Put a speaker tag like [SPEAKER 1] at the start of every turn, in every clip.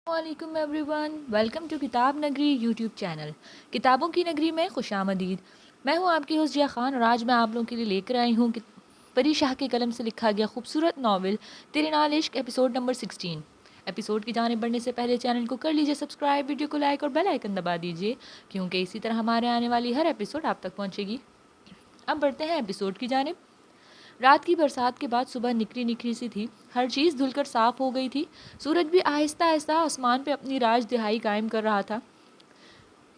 [SPEAKER 1] वालेकुम everyone, welcome to किताब नगरी यूट्यूब चैनल। किताबों की नगरी में खुशामदीद। मैं हूं आपकी होस्ट जिया खान और आज मैं आप लोगों के लिए लेकर आई हूं कि परी शाह के कलम से लिखा गया खूबसूरत नावल तेरे नाल इश्क एपिसोड नंबर 16। एपिसोड की जानिब बढ़ने से पहले चैनल को कर लीजिए सब्सक्राइब, वीडियो को लाइक और बेल आइकन दबा दीजिए क्योंकि इसी तरह हमारे आने वाली हर एपिसोड आप तक पहुँचेगी। अब बढ़ते हैं एपिसोड की जानिब। रात की बरसात के बाद सुबह निकरी निकरी सी थी। हर चीज़ धुलकर साफ हो गई थी। सूरज भी आहिस्ता आहिस्ता आसमान पे अपनी राज दिहाई कायम कर रहा था।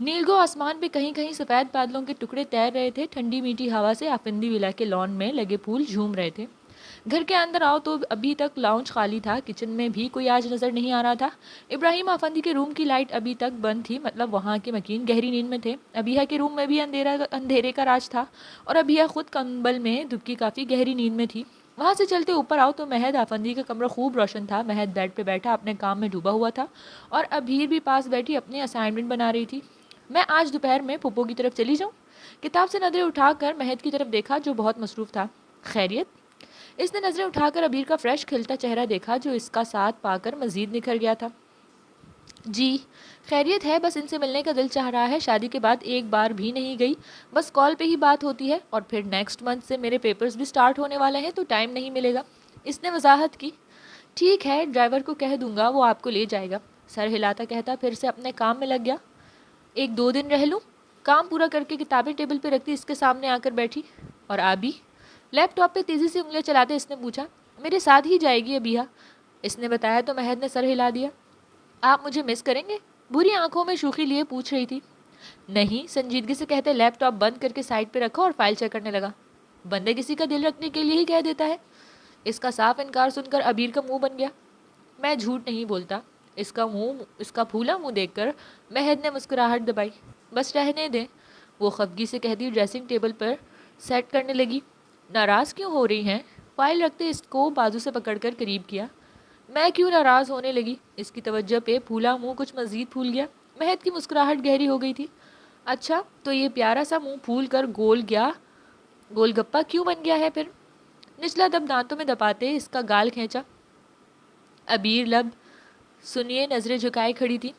[SPEAKER 1] नीलगो आसमान पे कहीं कहीं सफ़ेद बादलों के टुकड़े तैर रहे थे। ठंडी मीठी हवा से आफंदी विला के लॉन में लगे फूल झूम रहे थे। घर के अंदर आओ तो अभी तक लाउंज खाली था। किचन में भी कोई आज नज़र नहीं आ रहा था। इब्राहिम आफंदी के रूम की लाइट अभी तक बंद थी, मतलब वहाँ के मकीन गहरी नींद में थे। अबिया के रूम में भी अंधेरे का राज था और अबिया खुद कंबल में दुबकी काफ़ी गहरी नींद में थी। वहाँ से चलते ऊपर आओ तो महद आफंदी का कमरा खूब रोशन था। महद बेड पे बैठा अपने काम में डूबा हुआ था और अबीर भी पास बैठी अपनी असाइनमेंट बना रही थी। मैं आज दोपहर में पुप्पो की तरफ चली जाऊँ? किताब से नज़रें उठाकर महद की तरफ देखा जो बहुत मसरूफ़ था। खैरियत? इसने नज़रें उठाकर अबीर का फ्रेश खिलता चेहरा देखा जो इसका साथ पाकर मज़ीद निखर गया था। जी खैरियत है, बस इनसे मिलने का दिल चाह रहा है। शादी के बाद एक बार भी नहीं गई, बस कॉल पे ही बात होती है और फिर नेक्स्ट मंथ से मेरे पेपर्स भी स्टार्ट होने वाले हैं तो टाइम नहीं मिलेगा। इसने वजाहत की। ठीक है, ड्राइवर को कह दूंगा, वो आपको ले जाएगा। सर हिलाता कहता फिर से अपने काम में लग गया। एक दो दिन रह लूँ? काम पूरा करके किताबें टेबल पे रखती इसके सामने आकर बैठी। और आबी? लैपटॉप पे तेज़ी से उंगलियां चलाते इसने पूछा। मेरे साथ ही जाएगी अबिया, इसने बताया तो महद ने सर हिला दिया। आप मुझे मिस करेंगे? बुरी आंखों में शूखी लिए पूछ रही थी। नहीं, संजीदगी से कहते लैपटॉप बंद करके साइड पे रखा और फाइल चेक करने लगा। बंदे किसी का दिल रखने के लिए ही कह देता है। इसका साफ इनकार सुनकर अबीर का मुंह बन गया। मैं झूठ नहीं बोलता। इसका फूला मुंह देखकर महद ने मुस्कुराहट दबाई। बस रहने दें, वो खफगी से कहती ड्रेसिंग टेबल पर सेट करने लगी। नाराज़ क्यों हो रही हैं? फाइल रखते इसको बाजू से पकड़कर करीब किया। मैं क्यों नाराज़ होने लगी? इसकी तवज्जो पे फूला मुंह कुछ मज़ीद फूल गया। महद की मुस्कुराहट गहरी हो गई थी। अच्छा, तो ये प्यारा सा मुंह फूल कर गोलगप्पा क्यों बन गया है फिर? निचला दब दांतों में दबाते इसका गाल खींचा। अबीर लब सुनिए नज़रें झुकाए खड़ी थी।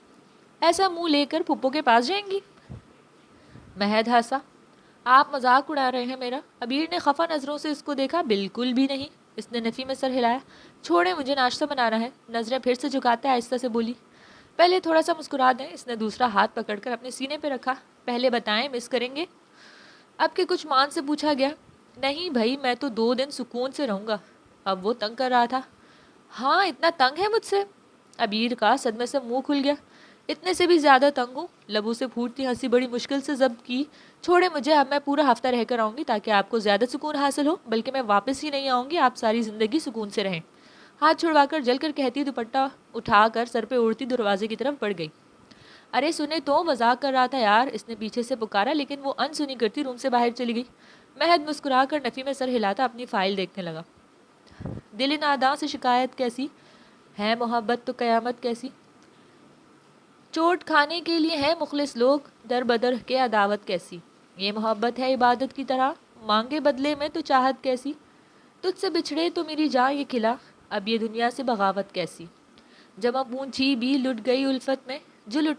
[SPEAKER 1] ऐसा मुंह लेकर पुप्पो के पास जाएंगी? महद हंसा। आप मजाक उड़ा रहे हैं मेरा? अबीर ने खफा नज़रों से इसको देखा। बिल्कुल भी नहीं। इसने नफ़ी में सर हिलाया। छोड़े, मुझे नाश्ता बनाना है। नज़रें फिर से झुकाते आहिस्ता से बोली। पहले थोड़ा सा मुस्कुरा दें। इसने दूसरा हाथ पकड़कर अपने सीने पे रखा। पहले बताएं, मिस करेंगे? अब के कुछ मान से पूछा गया। नहीं भाई, मैं तो 2 दिन सुकून से रहूँगा। अब वो तंग कर रहा था। हाँ, इतना तंग है मुझसे? अबीर का सदमे से मुंह खुल गया। इतने से भी ज़्यादा तंग हूँ। लबों से फूटती हंसी बड़ी मुश्किल से जब्त की। छोड़े मुझे, अब मैं पूरा हफ्ता रहकर आऊँगी ताकि आपको ज़्यादा सुकून हासिल हो। बल्कि मैं वापस ही नहीं आऊँगी, आप सारी ज़िंदगी सुकून से रहें। हाथ छुड़वाकर जलकर कहती दुपट्टा उठाकर सर पे उड़ती दरवाजे की तरफ बढ़ गई। अरे सुने तो, मजाक कर रहा था यार, इसने पीछे से पुकारा लेकिन वो अनसुनी करती रूम से बाहर चली गई। महद मुस्कुरा कर नफ़ी में सर हिलाता अपनी फाइल देखने लगा। दिल नादा से शिकायत कैसी है, मोहब्बत तो क़यामत कैसी। चोट खाने के लिए है मुखलिस लोग, दर बदर के अदावत कैसी। ये मोहब्बत है इबादत की तरह, मांगे बदले में तो चाहत कैसी। तुझसे बिछड़े तो मेरी जान ये खिला, अब ये दुनिया से बगावत कैसी। जब अब ऊँची भी लुट गई उल्फत में जो लुट।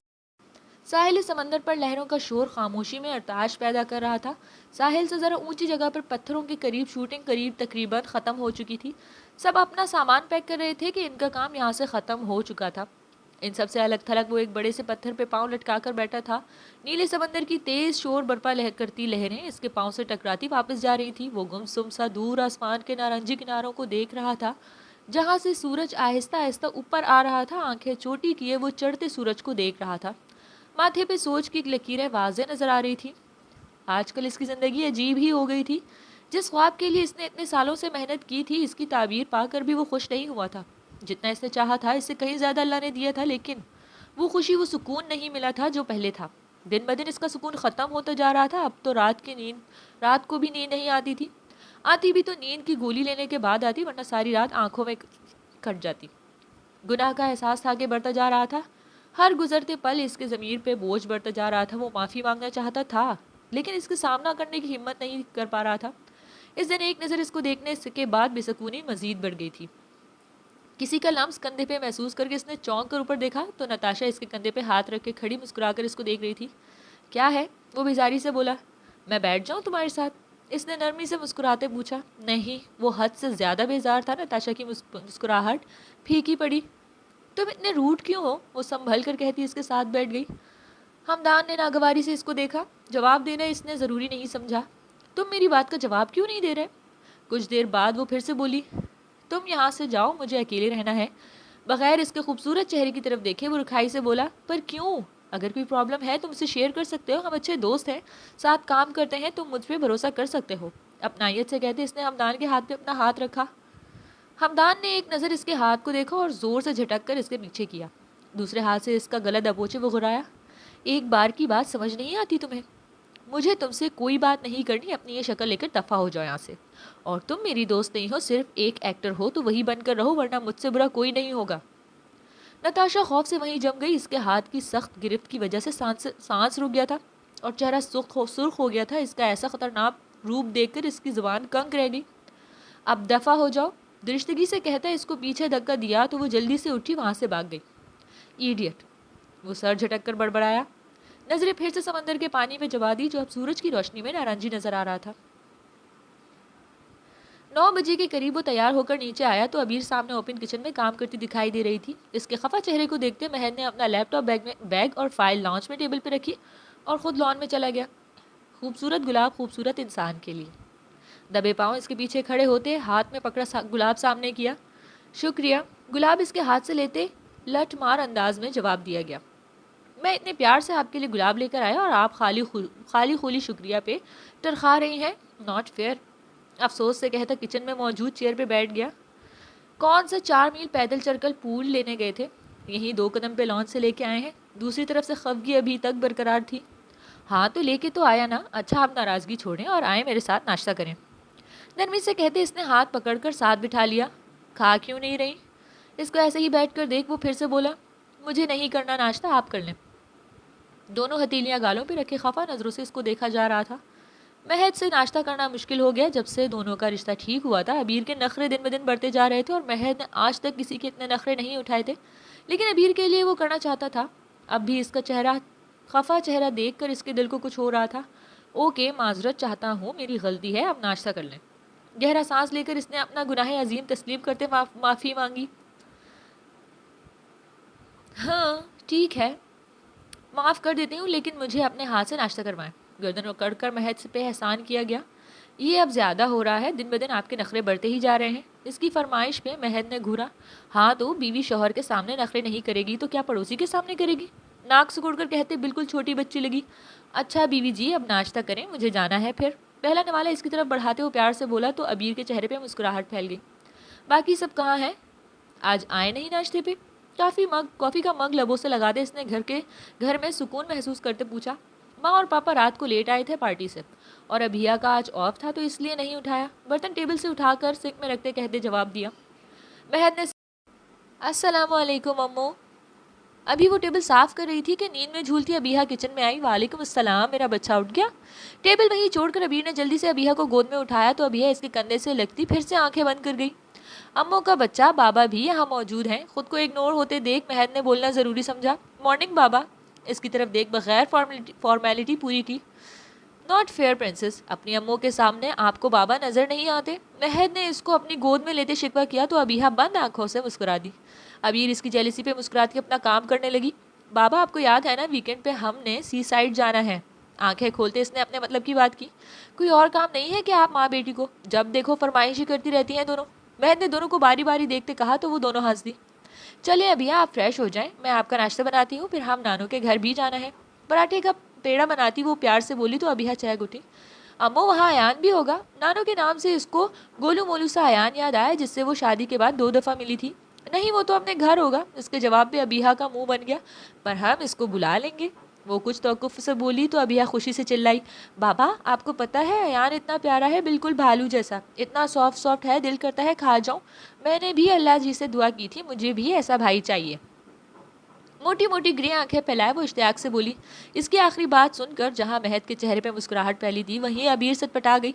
[SPEAKER 1] साहिल समंदर पर लहरों का शोर खामोशी में अरताश पैदा कर रहा था। साहिल से ज़रा ऊंची जगह पर पत्थरों के करीब शूटिंग करीब तकरीबन ख़त्म हो चुकी थी। सब अपना सामान पैक कर रहे थे कि इनका काम यहाँ से ख़त्म हो चुका था। इन सब से अलग थलग वो एक बड़े से पत्थर पे पाँव लटका कर बैठा था। नीले समंदर की तेज़ शोर बर्पा करती लहरें इसके पाँव से टकराती वापस जा रही थी। वो गुमसुम सा दूर आसमान के नारंगी किनारों को देख रहा था जहाँ से सूरज आहिस्ता आहिस्ता ऊपर आ रहा था। आंखें चोटी किए वो चढ़ते सूरज को देख रहा था। माथे पे सोच की लकीरें वाज़े नजर आ रही थी। आजकल इसकी ज़िंदगी अजीब ही हो गई थी। जिस ख्वाब के लिए इसने इतने सालों से मेहनत की थी, इसकी ताबीर पाकर भी वो खुश नहीं हुआ था। जितना इसने चाहा था इससे कहीं ज़्यादा अल्लाह ने दिया था, लेकिन वो खुशी वो सुकून नहीं मिला था जो पहले था। दिन ब दिन इसका सुकून ख़त्म होता जा रहा था। अब तो रात को भी नींद नहीं आती थी। आती भी तो नींद की गोली लेने के बाद आती, वरना सारी रात आंखों में कट जाती। गुनाह का एहसास था कि बढ़ता जा रहा था। हर गुजरते पल इसके ज़मीर पे बोझ बढ़ता जा रहा था। वो माफ़ी मांगना चाहता था लेकिन इसके सामना करने की हिम्मत नहीं कर पा रहा था। इस दिन एक नज़र इसको देखने के बाद बेसुकूनी मज़ीद बढ़ गई थी। کسی کا لمس کندھے پہ محسوس کر کے اس نے چونک کر اوپر دیکھا تو نتاشا اس کے کندھے پہ ہاتھ رکھ کے کھڑی مسکرا کر اس کو دیکھ رہی تھی. کیا ہے؟ وہ بیزاری سے بولا. میں بیٹھ جاؤں تمہارے ساتھ؟ اس نے نرمی سے مسکراتے پوچھا. نہیں. وہ حد سے زیادہ بیزار تھا. نتاشا کی مسکراہٹ پھیکی پڑی. تم اتنے روٹ کیوں ہو؟ وہ سنبھل کر کہتی اس کے ساتھ بیٹھ گئی. ہمدان نے ناگواری سے اس کو دیکھا. جواب دینا اس نے ضروری نہیں سمجھا. تم میری بات کا جواب کیوں نہیں دے رہے؟ کچھ دیر بعد وہ پھر سے بولی. تم یہاں سے جاؤ, مجھے اکیلے رہنا ہے. بغیر اس کے خوبصورت چہرے کی طرف دیکھے وہ رکھائی سے بولا. پر کیوں؟ اگر کوئی پرابلم ہے تم اسے شیئر کر سکتے ہو. ہم اچھے دوست ہیں, ساتھ کام کرتے ہیں, تم مجھ پہ بھروسہ کر سکتے ہو. اپنائیت سے کہتے اس نے ہمدان کے ہاتھ پہ اپنا ہاتھ رکھا. ہمدان نے ایک نظر اس کے ہاتھ کو دیکھا اور زور سے جھٹک کر اس کے پیچھے کیا. دوسرے ہاتھ سے اس کا گلا دبوچے وہ گھرایا. ایک بار کی بات سمجھ نہیں آتی تمہیں؟ مجھے تم سے کوئی بات نہیں کرنی. اپنی یہ شکل لے کر دفع ہو جاؤ یہاں سے. اور تم میری دوست نہیں ہو, صرف ایک ایکٹر ہو تو وہی بن کر رہو, ورنہ مجھ سے برا کوئی نہیں ہوگا. نتاشا خوف سے وہیں جم گئی. اس کے ہاتھ کی سخت گرفت کی وجہ سے سانس رک گیا تھا اور چہرہ سرخ ہو گیا تھا. اس کا ایسا خطرناک روپ دیکھ کر اس کی زبان کنگ رہ گئی. اب دفع ہو جاؤ, درستگی سے کہتا ہے. اس کو پیچھے دھکا دیا تو وہ جلدی سے اٹھی وہاں سے بھاگ گئی. ایڈیٹ, وہ سر جھٹک کر بڑبڑایا. نظریں پھر سے سمندر کے پانی پہ جما دی جو اب سورج کی روشنی میں نارنجی نظر آ رہا تھا. 9 بجے کے قریب وہ تیار ہو کر نیچے آیا تو ابیر سامنے اوپن کچن میں کام کرتی دکھائی دے رہی تھی. اس کے خفا چہرے کو دیکھتے مہر نے اپنا لیپ ٹاپ بیگ اور فائل لانچ میں ٹیبل پہ رکھی اور خود لان میں چلا گیا. خوبصورت گلاب خوبصورت انسان کے لیے. دبے پاؤں اس کے پیچھے کھڑے ہوتے ہاتھ میں پکڑا گلاب سامنے کیا. شکریہ. گلاب اس کے ہاتھ سے لیتے لٹ مار انداز میں جواب دیا گیا. میں اتنے پیار سے آپ کے لیے گلاب لے کر آیا اور آپ خالی خولی شکریہ پہ ٹرخا رہی ہیں. ناٹ فیئر, افسوس سے کہتا کچن میں موجود چیئر پہ بیٹھ گیا. کون سے 4 میل پیدل چل کر پھول لینے گئے تھے؟ یہیں 2 قدم پہ لان سے لے کے آئے ہیں. دوسری طرف سے خفگی ابھی تک برقرار تھی. ہاں تو لے کے تو آیا نا. اچھا آپ ناراضگی چھوڑیں اور آئیں میرے ساتھ ناشتہ کریں. نرمی سے کہتے اس نے ہاتھ پکڑ کر ساتھ بٹھا لیا. کھا کیوں نہیں رہی؟ اس کو ایسے ہی بیٹھ کر دیکھ وہ پھر سے بولا. مجھے نہیں کرنا ناشتہ, آپ کر لیں. دونوں ہتھیلیاں گالوں پہ رکھے خفا نظروں سے اس کو دیکھا جا رہا تھا. مہد سے ناشتہ کرنا مشکل ہو گیا جب سے دونوں کا رشتہ ٹھیک ہوا تھا. ابیر کے نخرے دن بدن بڑھتے جا رہے تھے اور مہد نے آج تک کسی کے اتنے نخرے نہیں اٹھائے تھے, لیکن ابیر کے لیے وہ کرنا چاہتا تھا. اب بھی اس کا چہرہ خفا چہرہ دیکھ کر اس کے دل کو کچھ ہو رہا تھا. اوکے, معذرت چاہتا ہوں, میری غلطی ہے, اب ناشتہ کر لیں. گہرا سانس لے کر اس نے اپنا گناہ عظیم تسلیم کرتے معافی مانگی. ہاں ٹھیک ہے, معاف کر دیتی ہوں, لیکن مجھے اپنے ہاتھ سے ناشتہ کروائیں. گردن اکڑ کر مہد پہ احسان کیا گیا. یہ اب زیادہ ہو رہا ہے, دن بدن آپ کے نخرے بڑھتے ہی جا رہے ہیں. اس کی فرمائش پہ مہد نے گھورا. ہاں تو بیوی شوہر کے سامنے نخرے نہیں کرے گی تو کیا پڑوسی کے سامنے کرے گی؟ ناک سکوڑ کر کہتے بالکل چھوٹی بچی لگی. اچھا بیوی جی, اب ناشتہ کریں, مجھے جانا ہے. پھر پہلا نوالا اس کی طرف بڑھاتے ہوئے پیار سے بولا تو ابیر کے چہرے پہ مسکراہٹ پھیل گئی. باقی سب کہاں ہیں؟ آج آئے نہیں ناشتے پہ؟ کافی کا مگ لبوں سے لگا دے اس نے گھر میں سکون محسوس کرتے پوچھا. ماں اور پاپا رات کو لیٹ آئے تھے پارٹی سے, اور ابھیا کا آج آف تھا تو اس لیے نہیں اٹھایا. برتن ٹیبل سے اٹھا کر سنک میں رکھتے کہتے جواب دیا. مہد نے السلام علیکم امو. ابھی وہ ٹیبل صاف کر رہی تھی کہ نیند میں جھولتی ابیہا کچن میں آئی. وعلیکم السلام, میرا بچہ اٹھ گیا؟ ٹیبل وہیں چھوڑ کر ابیر نے جلدی سے ابیہا کو گود میں اٹھایا تو ابیہا اس کے کندھے سے لگتی پھر سے آنکھیں بند کر گئی. امو کا بچہ, بابا بھی یہاں موجود ہیں. خود کو اگنور ہوتے دیکھ مہد نے بولنا ضروری سمجھا. مارننگ بابا. اس کی طرف دیکھ بغیر فارمیلٹی پوری کی. ناٹ فیئر پرنسس, اپنی امو کے سامنے آپ کو بابا نظر نہیں آتے؟ مہد نے اس کو اپنی گود میں لیتے شکوہ کیا تو ابیہا بند آنکھوں سے مسکرا دی. ابیر اس کی جیلسی پہ مسکراتی اپنا کام کرنے لگی. بابا آپ کو یاد ہے نا, ویکینڈ پہ ہم نے سی سائڈ جانا ہے. آنکھیں کھولتے اس نے اپنے مطلب کی بات کی. کوئی اور کام نہیں ہے کہ آپ ماں بیٹی کو جب دیکھو فرمائشی کرتی رہتی ہیں دونوں؟ مہد نے دونوں کو باری باری دیکھتے کہا تو وہ دونوں ہنس دی. چلے ابیہا آپ فریش ہو جائیں, میں آپ کا ناشتہ بناتی ہوں, پھر ہم نانو کے گھر بھی جانا ہے. پراٹھے کا پیڑا بناتی وہ پیار سے بولی تو ابیہا چہک اٹھی. امو وہاں ایان بھی ہوگا؟ نانو کے نام سے اس کو گولو مولو سا ایان یاد آیا جس سے وہ شادی کے بعد 2 دفعہ ملی تھی. نہیں, وہ تو اپنے گھر ہوگا. اس کے جواب پہ ابیہا کا منہ بن گیا. پر ہم اس کو بلا لیں گے. وہ کچھ توقف سے بولی تو ابیہا خوشی سے چلائی. بابا آپ کو پتہ ہے ایان اتنا پیارا ہے, بالکل بھالو جیسا, اتنا سافٹ ہے, دل کرتا ہے کھا جاؤں. میں نے بھی اللہ جی سے دعا کی تھی, مجھے بھی ایسا بھائی چاہیے. موٹی موٹی گرے آنکھیں پھیلائے وہ اشتیاق سے بولی. اس کی آخری بات سن کر جہاں مہد کے چہرے پہ مسکراہٹ پھیلی تھی وہیں ابیر سٹ پٹا گئی.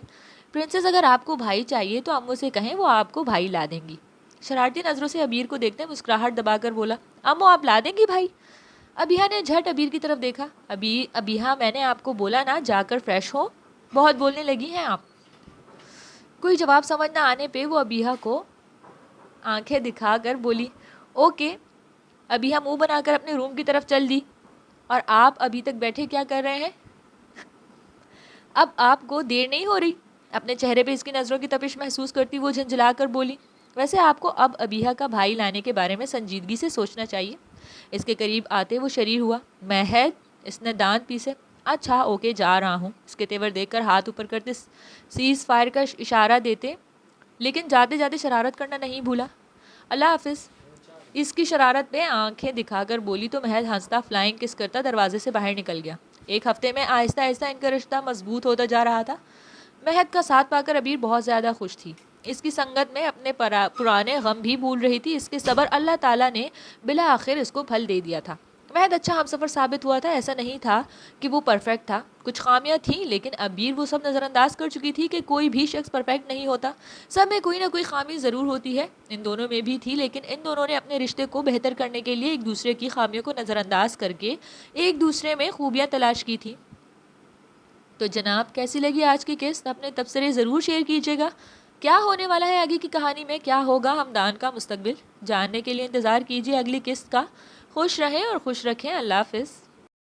[SPEAKER 1] پرنسس, اگر آپ کو بھائی چاہیے تو امو سے کہیں وہ آپ کو بھائی لا دیں گی. शरारती नज़रों से अबीर को देखते मुस्कुराहट दबाकर बोला, अम्मो आप ला देंगी भाई? अबिहा ने झट अबीर की तरफ देखा। अबिहा मैंने आपको बोला ना जाकर फ्रेश हो, बहुत बोलने लगी हैं आप। कोई जवाब समझ न आने पे वो अबिहा को आंखें दिखाकर बोली, ओके। अबिहा मुंह बनाकर अपने रूम की तरफ चल दी। और आप अभी तक बैठे क्या कर रहे हैं? अब आपको देर नहीं हो रही? अपने चेहरे पे इसकी नज़रों की तपिश महसूस करती वो झंझला कर बोली, वैसे आपको अब अबिहा का भाई लाने के बारे में संजीदगी से सोचना चाहिए। इसके करीब आते वो शरीर हुआ। महद, इसने दांत पीसे। अच्छा ओके जा रहा हूँ, इसके तेवर देखकर हाथ ऊपर करते सीज फायर का इशारा देते, लेकिन जाते जाते शरारत करना नहीं भूला। अल्लाह हाफिज़। इसकी शरारत पे आंखें दिखाकर बोली तो महज हंसता फ्लाइंग किस करता दरवाजे से बाहर निकल गया। एक हफ्ते में आहिस्ता आहिस्ता इनका रिश्ता मजबूत होता जा रहा था। महद का साथ पाकर अबीर बहुत ज़्यादा खुश थी। इसकी संगत में अपने पुराने गम भी भूल रही थी। इसके सब्र अल्लाह ताला ने बिला आखिर इसको फल दे दिया था। महद अच्छा हमसफ़र साबित हुआ था। ऐसा नहीं था कि वो परफेक्ट था, कुछ खामियां थी, लेकिन अबीर वो सब नज़रअंदाज कर चुकी थी कि कोई भी शख्स परफेक्ट नहीं होता, सब में कोई ना कोई खामी ज़रूर होती है। इन दोनों में भी थी, लेकिन इन दोनों ने अपने रिश्ते को बेहतर करने के लिए एक दूसरे की खामियों को नज़रअंदाज करके एक दूसरे में खूबियाँ तलाश की थी। तो जनाब कैसी लगी आज की किस्त? अपने तबसरे ज़रूर शेयर कीजिएगा। क्या होने वाला है आगे की कहानी में, क्या होगा हमदान का मुस्तकबिल, जानने के लिए इंतज़ार कीजिए अगली किस्त का। खुश रहें और खुश रखें। अल्लाह हाफ़िज़।